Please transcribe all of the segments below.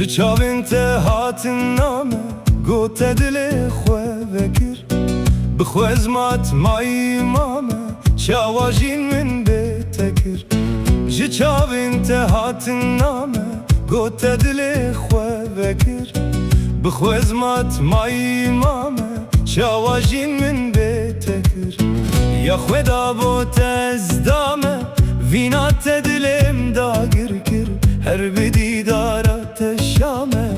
Ji çavên te hatin name gote dilê xwe vekir. Bi xwezmat mayî mame çawa jîn min bê tekir. Ji çavên te hatin name gote dilê xwe vekir. Bi xwezmat mayî mame çawa jîn min bê tekir. Ya xwe dabo te zdame vîna te dilêm dagir kir. Her bi dîdara te şame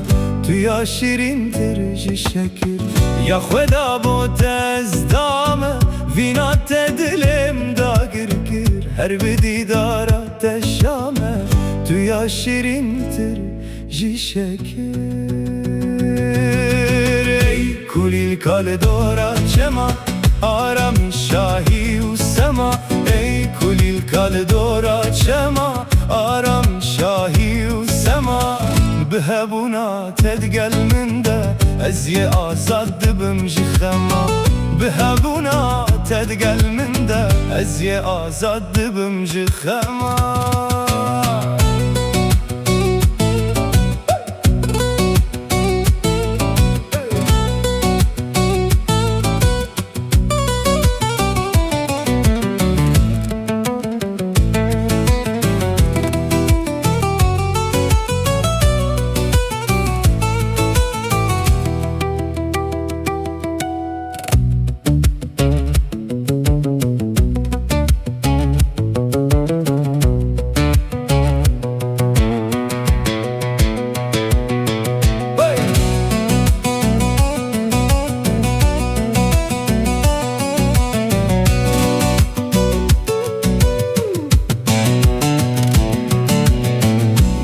tu ya şirîntir ji şekir. Ya xwe dabo te zdame vîna te dilêm dagir kir. Her bi dîdara te şame tu ya şirîntir ji şekir. Ey kulîl kale dora çema aramî şahî û sema. Ey kulîl kale dora çema aramî şahî û sema. Bi hebûna te digel min de ez yê azad dibim ji xema. Bi hebûna te digel min de ez yê azad dibim ji xema.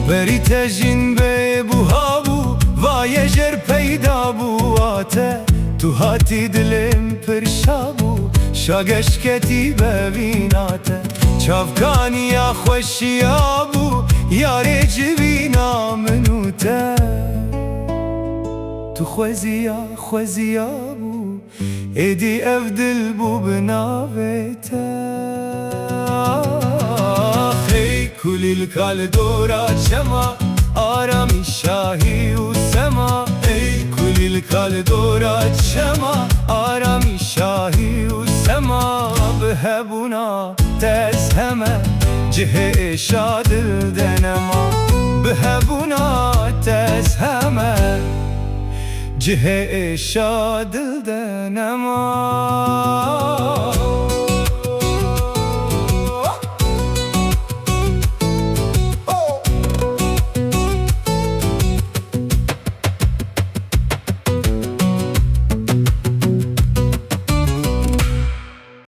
Berî te jîn bê buha bû vaye jer peyda bû ate. Tu hatî dilêm pirşa bû şageşketî bevîna te. Çavkaniya xweşiya bû yarê civîna min û te. Tu xweziya bû êdî ev dil bû bi navê te. Ey kulîl kale dora çema aramî şahî û sema. Ey kulîl kale dora çema aramî şahî û sema. Bi hebûna te ez heme cihê êşa dil de nema. Bi hebûna te ez heme cihê êşa dil de nema.